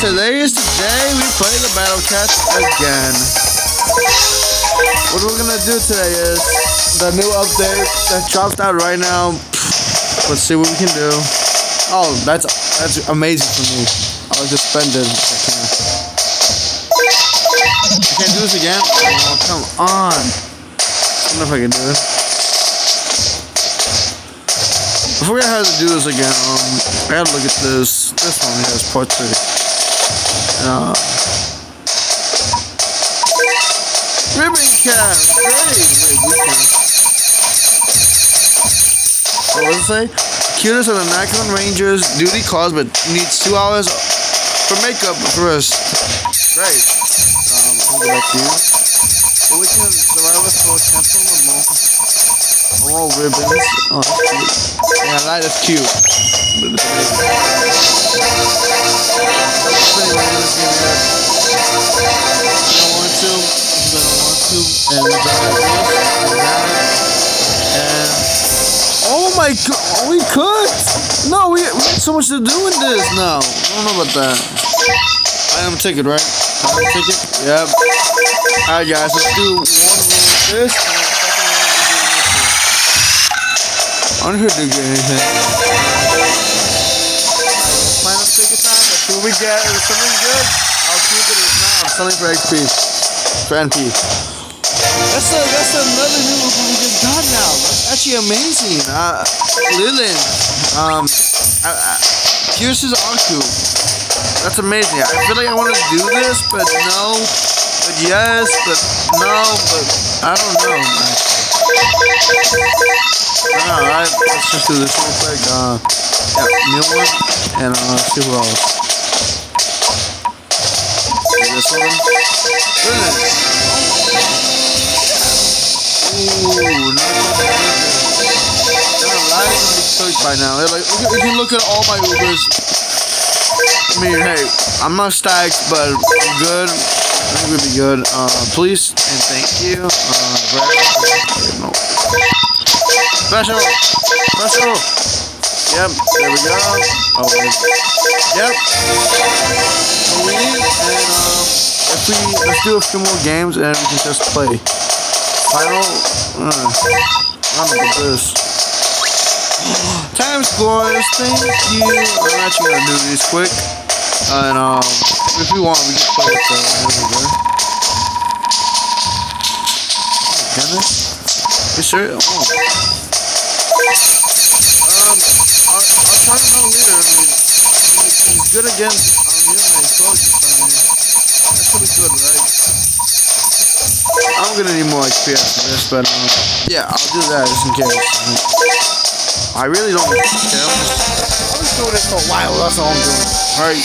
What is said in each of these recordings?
today is the day we play the Battle Cats again. What we're gonna do today is the new update that dropped out right now. Let's see what we can do. Oh, that's amazing for me. I'll just spend it if I can. I can't do this again? Oh, come on. I don't know if I can do it. I forget how to do this again. I gotta look at this. This one has part 3. Ribbon Cat! Great! Wait, weekend. What does it say? Cutest of the Macron Rangers duty calls, but needs 2 hours for makeup first. Great. I'll go back to you. The weekend survivors will cancel the more ribbons. Oh, that's cute. Yeah, that is cute. But it's amazing. Pretty random this game here. I don't want to. And we got this. And oh my god, we could! No, we have so much to do in this now. I don't know about that. I am a ticket, right? I am a ticket? Yep. Alright guys, let's do one roll with this. I don't hear to get anything. Final ticket time. Let's see what we get. If it's something good, I'll keep it. If not, I'm selling for XP. For NP. That's another new one we just got now. That's actually amazing. Lilin. Here's his Aku. That's amazing. I feel like I want to do this, but no. But yes, but no, but I don't know. Alright, let's just do this real quick. Yeah, new one. And see who else. This one. Lilin. Ooh, not by now. Like, you can look at all my Ubers. I mean, hey, I'm not stacked, but I'm good. I think we'll be good. Please and thank you. No. Special. Yep, there we go. Oh, wait. Yep. And let's do a few more games and we can just play. Final. I don't know about this. Time scores, thank you. I'm actually gonna do these quick. And if you want, we can play with the there. Oh goodness. You sure? Oh. I'll try him out later. I mean, he's good against Midnight Soldiers. I mean, that should be good, right? I'm gonna need more XP after this, but yeah, I'll do that just in case. I really don't care. I'm just doing this for a while. That's all I'm doing. Alright.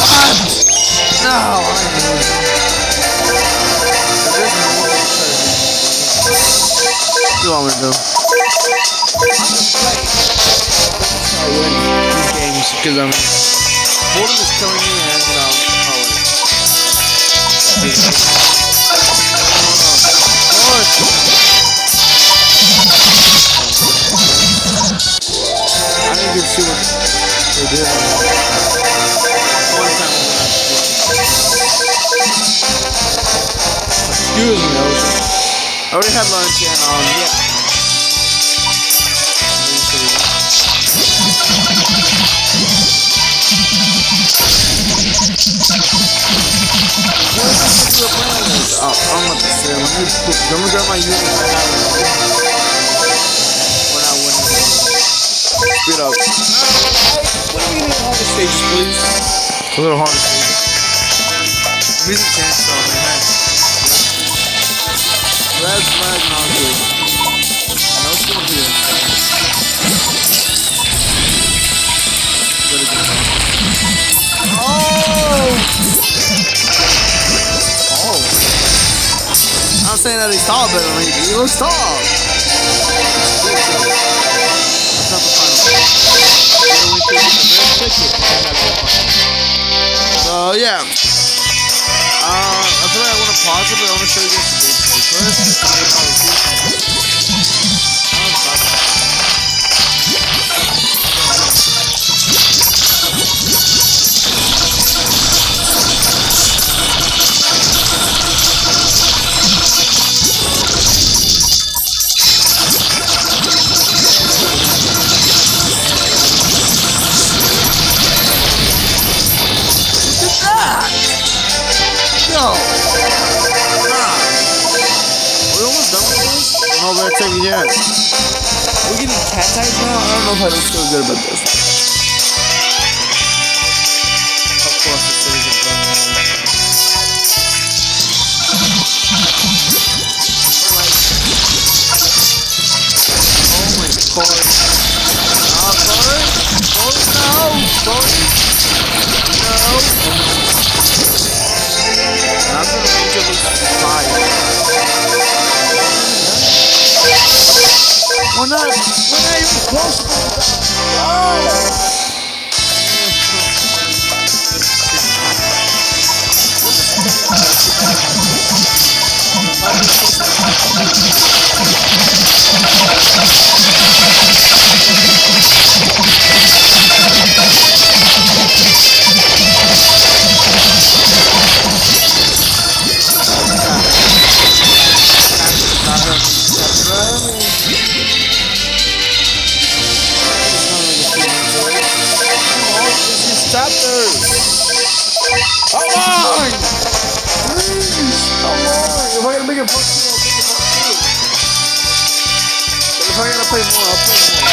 What? No, I knew it. What do you want me to do? I win these games because boredom is killing me and I need to see what they did. One time excuse me, I already had lunch and yeah. I'm about to say, let me grab my unit when I win. Speed up. What do we need harder stages, please? A little harder stages. Music chance on me, man. Red flag, not good. No skill here. I'm saying that he's tall, but I mean, he looks tall. That's not the final. So yeah. I want to show you guys the gameplay first. No! We're almost done with this? No, we're taking yet. We're getting cat eyes now? I don't know if I feel good about this. Of course, the cities are burning. Oh my god. I'm gonna make it look fire. We're not even close. Oh! Chapters! Come on! Please! Come on! If I gotta make it part 2, I'll make it part 2. But if I gotta play more, I'll play more.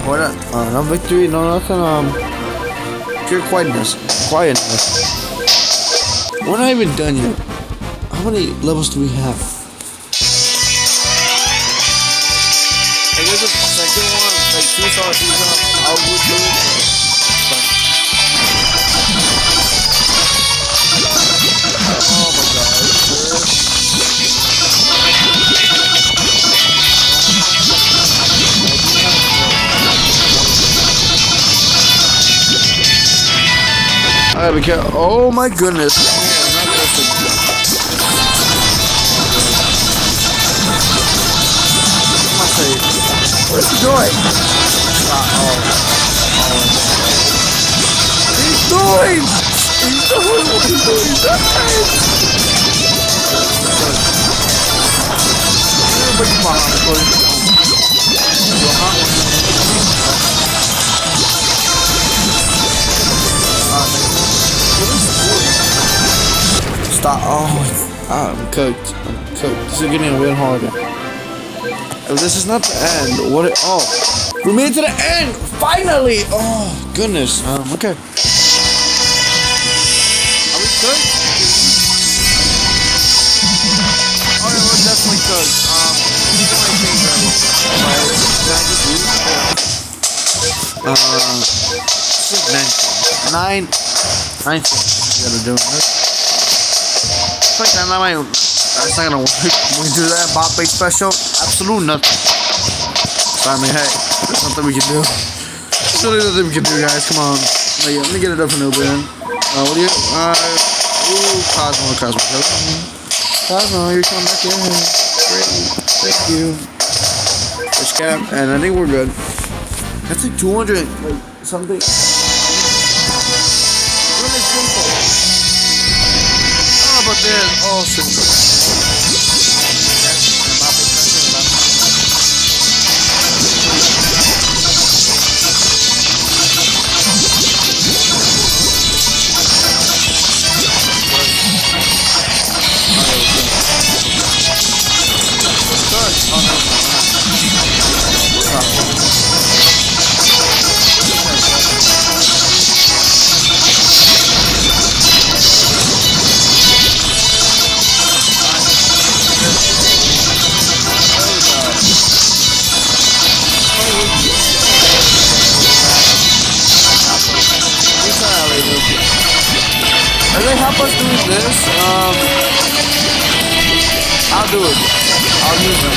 What? No victory, no nothing. Pure quietness. We're not even done yet. How many levels do we have? Hey, there's a second one, like 2-star season. I'll go do it. Oh my god. I gotta be careful. Oh my goodness. Where's he going? He's doing what he's doing. Stop. Oh, I'm cooked. This is getting a bit harder. If this is not the end, what? Oh, we made it to the end! Finally! Oh, goodness. Okay. Are we cooked? Oh, yeah, we're definitely cooked. Nine. You gotta do it. Like that, that's not gonna work. We do that bot bait special. Absolute nothing. So I mean, hey, there's nothing we can do. There's really nothing we can do, guys. Come on. Let me get it up for Noob then. What do you? Cosmo. Cosmo, you're coming back in. Great. Thank you. Fish cap, and I think we're good. That's like 200, like something. Really simple. is awesome. If they help us do this, I'll do it. I'll use them.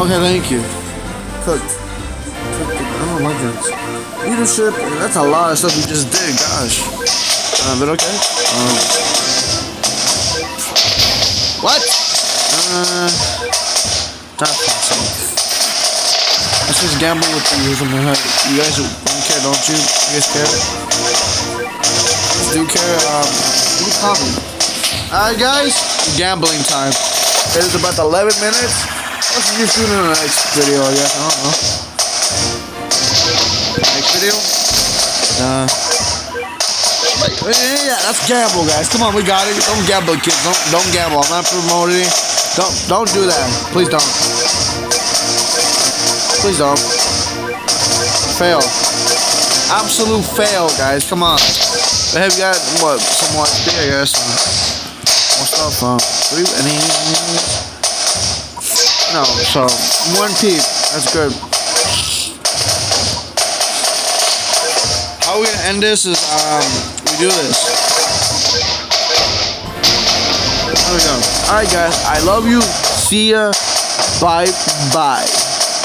Okay, thank you. Cooked. Oh my goodness. Leadership, that's a lot of stuff we just did, gosh. But okay. What? That's awesome. Let's just gamble with you. You guys don't care, don't you? You guys care? Do care? Leave a comment. Alright guys, gambling time. It is about 11 minutes. Let's just do it in the next video, I guess. I don't know. Next video? Yeah, that's gamble, guys. Come on, we got it. Don't gamble, kids. Don't gamble. I'm not promoting it. Don't do that. Please don't. Please don't. Fail. Absolute fail, guys. Come on. But have you got what? Some more XP, I guess. More stuff. No, so 1 P. That's good. How we're gonna end this is we do this. There we go. Alright guys, I love you. See ya. Bye bye.